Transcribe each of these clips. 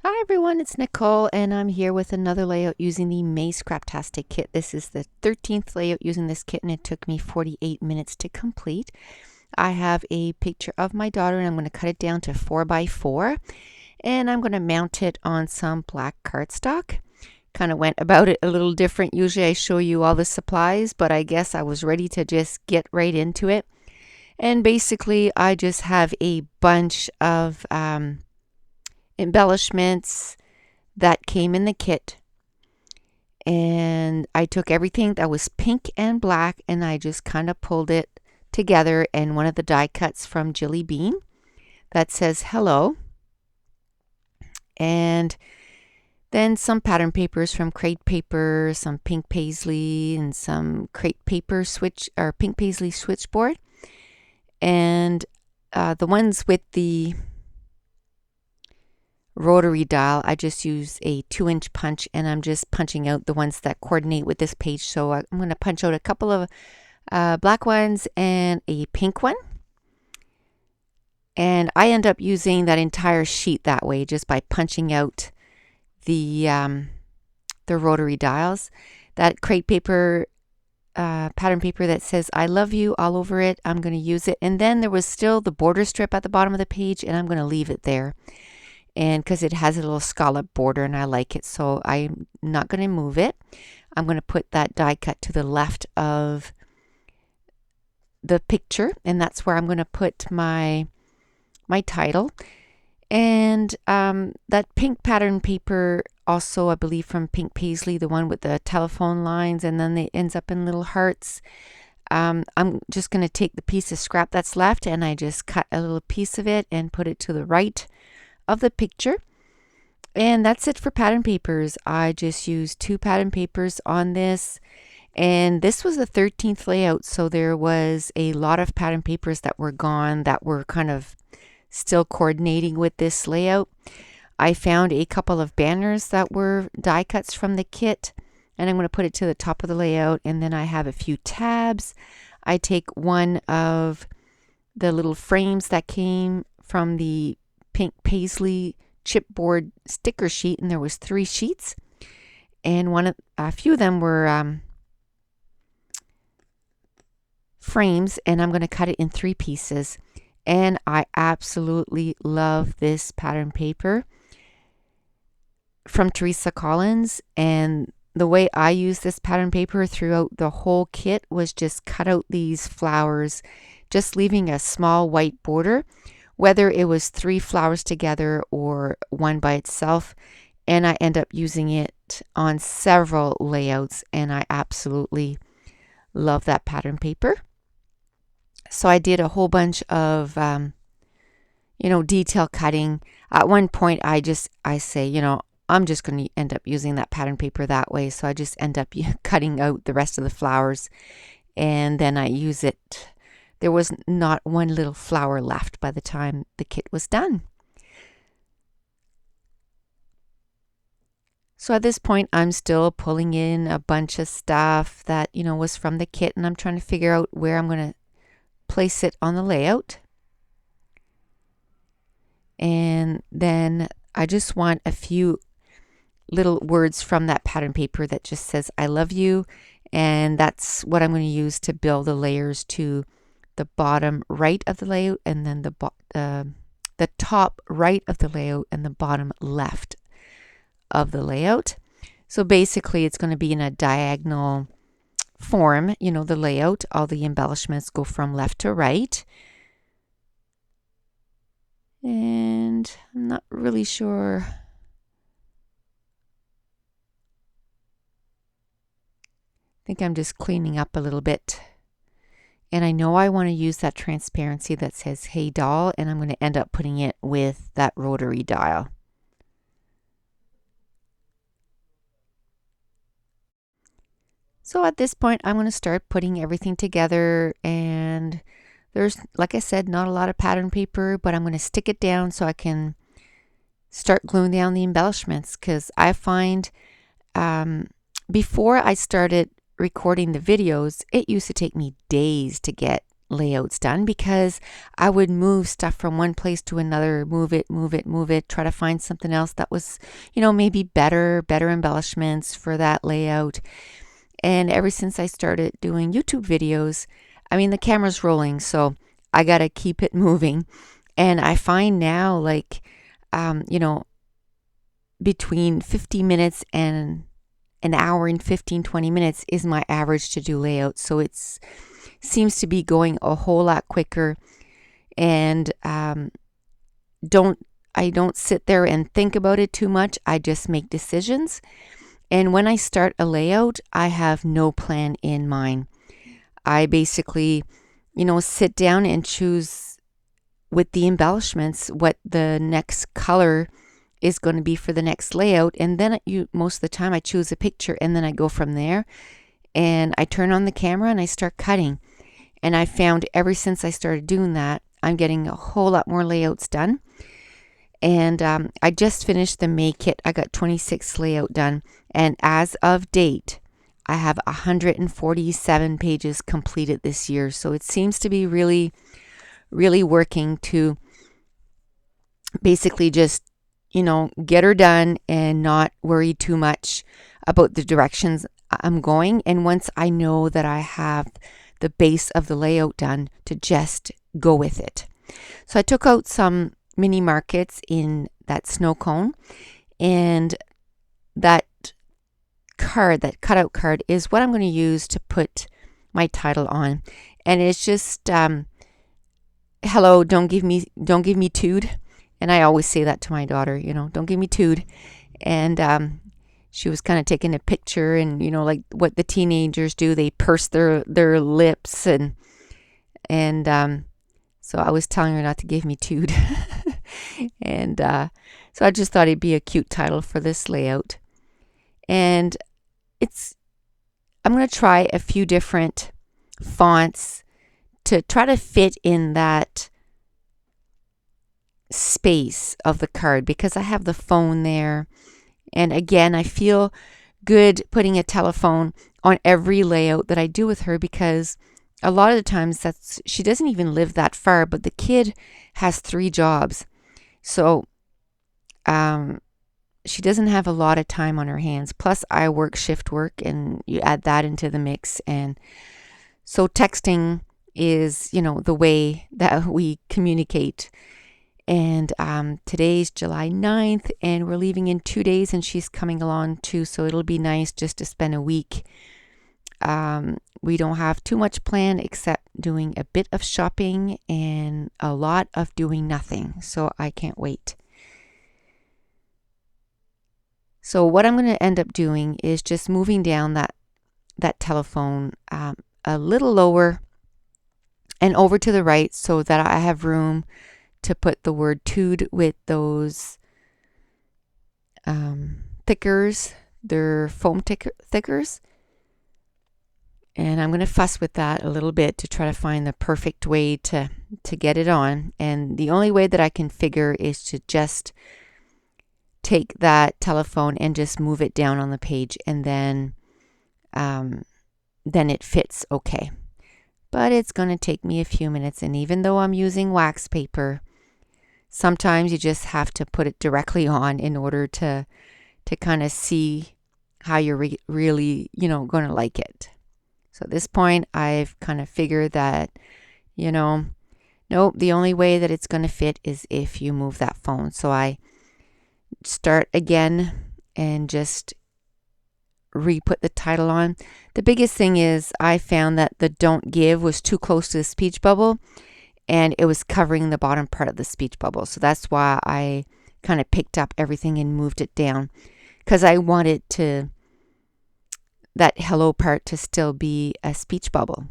Hi everyone, it's Nicole and I'm here with another layout using the May Scraptastic kit. This is the 13th layout using this kit and it took me 48 minutes to complete. I have a picture of my daughter and I'm going to cut it down to 4 by 4 and I'm going to mount it on some black cardstock. Kind of went about it a little different. Usually I show you all the supplies, but I guess I was ready to just get right into it. And basically I just have a bunch of embellishments that came in the kit, and I took everything that was pink and black and I just kind of pulled it together in one of the die cuts from Jilly Bean that says hello, and then some pattern papers from Crate Paper, some pink paisley, and some Crate Paper switch or pink paisley switchboard, and the ones with the rotary dial, I just use a 2-inch punch and I'm just punching out the ones that coordinate with this page. So I'm going to punch out a couple of black ones and a pink one. And I end up using that entire sheet that way just by punching out the rotary dials. That Crate Paper pattern paper that says I love you all over it, I'm going to use it. And then there was still the border strip at the bottom of the page and I'm going to leave it there. And because it has a little scallop border and I like it, so I'm not going to move it. I'm going to put that die cut to the left of the picture, and that's where I'm going to put my title. And that pink pattern paper, also I believe from Pink Paisley, the one with the telephone lines, and then it ends up in little hearts. I'm just going to take the piece of scrap that's left and I just cut a little piece of it and put it to the right of the picture. And that's it for pattern papers. I just used 2 pattern papers on this, and this was the 13th layout, so there was a lot of pattern papers that were gone that were kind of still coordinating with this layout. I found a couple of banners that were die cuts from the kit, and I'm going to put it to the top of the layout. And then I have a few tabs. I take one of the little frames that came from the pink paisley chipboard sticker sheet, and there was 3 sheets, and a few of them were frames, and I'm going to cut it in 3 pieces. And I absolutely love this pattern paper from Teresa Collins, and the way I use this pattern paper throughout the whole kit was just cut out these flowers, just leaving a small white border, whether it was 3 flowers together or one by itself. And I end up using it on several layouts, and I absolutely love that pattern paper. So I did a whole bunch of detail cutting. At one point I say, I'm just going to end up using that pattern paper that way, so I just end up cutting out the rest of the flowers, and then I use it. There was not one little flower left by the time the kit was done. So at this point, I'm still pulling in a bunch of stuff that, was from the kit, and I'm trying to figure out where I'm going to place it on the layout. And then I just want a few little words from that pattern paper that just says I love you, and that's what I'm going to use to build the layers to the bottom right of the layout, and then the top right of the layout and the bottom left of the layout. So basically it's going to be in a diagonal form, the layout. All the embellishments go from left to right. And I'm not really sure. I think I'm just cleaning up a little bit. And I know I want to use that transparency that says hey doll, and I'm going to end up putting it with that rotary dial. So at this point, I'm going to start putting everything together, and there's, like I said, not a lot of pattern paper, but I'm going to stick it down so I can start gluing down the embellishments, because I find before I started recording the videos, it used to take me days to get layouts done because I would move stuff from one place to another, move it, try to find something else that was, maybe better embellishments for that layout. And ever since I started doing YouTube videos, I mean, the camera's rolling, so I got to keep it moving. And I find now, like, between 50 minutes and an hour and 15-20 minutes is my average to do layout. So it seems to be going a whole lot quicker. And I don't sit there and think about it too much. I just make decisions. And when I start a layout, I have no plan in mind. I basically, sit down and choose with the embellishments what the next color is going to be for the next layout. And then most of the time I choose a picture and then I go from there and I turn on the camera and I start cutting. And I found ever since I started doing that, I'm getting a whole lot more layouts done. And I just finished the May kit. I got 26 layout done. And as of date, I have 147 pages completed this year. So it seems to be really, really working to basically just, get her done and not worry too much about the directions I'm going. And once I know that I have the base of the layout done, to just go with it. So I took out some mini markets in that snow cone, and that card, that cutout card, is what I'm going to use to put my title on. And it's just hello, don't give me tood. And I always say that to my daughter, don't give me tood. And she was kind of taking a picture, and like what the teenagers do, they purse their lips, and so I was telling her not to give me tood. And so I just thought it'd be a cute title for this layout. And I'm going to try a few different fonts to try to fit in that space of the card, because I have the phone there. And again, I feel good putting a telephone on every layout that I do with her, because a lot of the times she doesn't even live that far, but the kid has 3 jobs. So she doesn't have a lot of time on her hands. Plus I work shift work, and you add that into the mix. And so texting is, the way that we communicate. And today's July 9th, and we're leaving in 2 days, and she's coming along too. So it'll be nice just to spend a week. We don't have too much planned except doing a bit of shopping and a lot of doing nothing. So I can't wait. So what I'm going to end up doing is just moving down that telephone a little lower and over to the right, so that I have room to put the word tood with those thickers. They're foam thickers. And I'm going to fuss with that a little bit to try to find the perfect way to get it on. And the only way that I can figure is to just take that telephone and just move it down on the page, and then it fits okay. But it's going to take me a few minutes. And even though I'm using wax paper, sometimes you just have to put it directly on in order to kind of see how you're really, going to like it. So at this point, I've kind of figured that, nope, the only way that it's going to fit is if you move that phone. So I start again and just re-put the title on. The biggest thing is I found that the don't give was too close to the speech bubble, and it was covering the bottom part of the speech bubble. So that's why I kind of picked up everything and moved it down, because I wanted that hello part to still be a speech bubble.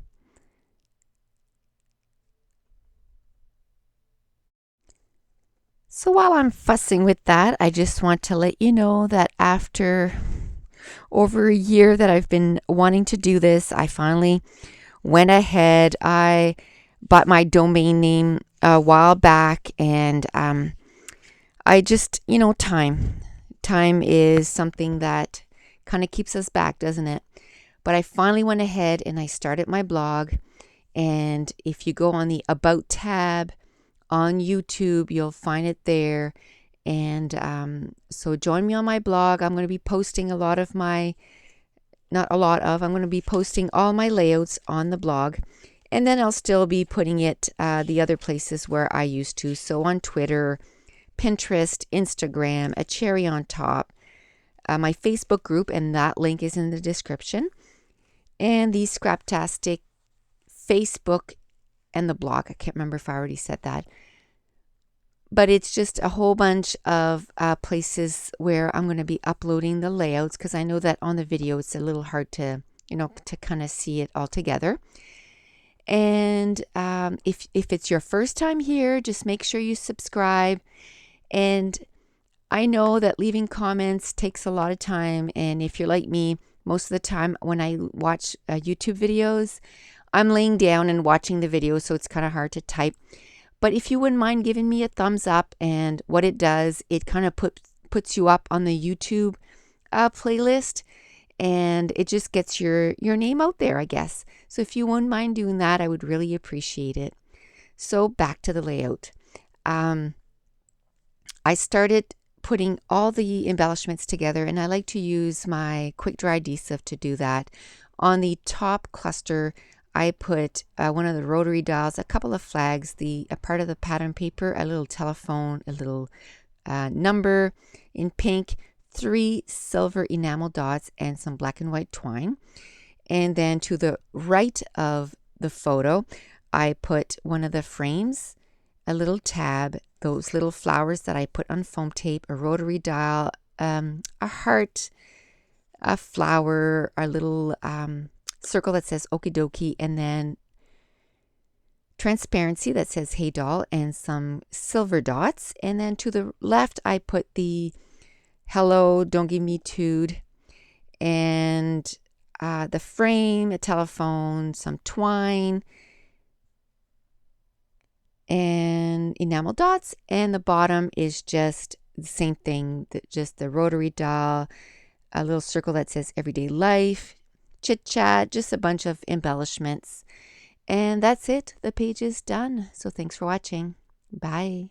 So while I'm fussing with that, I just want to let you know that after over a year that I've been wanting to do this, I finally went ahead. I bought my domain name a while back, and I just, time is something that kind of keeps us back, doesn't it? But I finally went ahead and I started my blog, And if you go on the About tab on YouTube, you'll find it there. And so join me on my blog. I'm going to be posting I'm going to be posting all my layouts on the blog. And then I'll still be putting it the other places where I used to. So on Twitter, Pinterest, Instagram, a cherry on top, my Facebook group, and that link is in the description, and the Scraptastic Facebook and the blog. I can't remember if I already said that. But it's just a whole bunch of places where I'm going to be uploading the layouts, because I know that on the video it's a little hard to, to kind of see it all together. And if it's your first time here, just make sure you subscribe. And I know that leaving comments takes a lot of time. And if you're like me, most of the time when I watch YouTube videos, I'm laying down and watching the video, so it's kind of hard to type. But if you wouldn't mind giving me a thumbs up, and what it does, it kind of puts you up on the YouTube playlist, and it just gets your name out there, I guess. So if you wouldn't mind doing that, I would really appreciate it. So back to the layout. I started putting all the embellishments together, and I like to use my quick dry adhesive to do that. On the top cluster, I put one of the rotary dials, a couple of flags, a part of the pattern paper, a little telephone, a little number in pink, 3 silver enamel dots, and some black and white twine. And then to the right of the photo, I put one of the frames, a little tab, those little flowers that I put on foam tape, a rotary dial, a heart, a flower, a little circle that says okie dokie, and then transparency that says hey doll, and some silver dots. And then to the left, I put the hello, don't give me tood, and the frame, a telephone, some twine, and enamel dots. And the bottom is just the same thing, just the rotary dial, a little circle that says everyday life, chit chat, just a bunch of embellishments. And that's it. The page is done. So thanks for watching. Bye.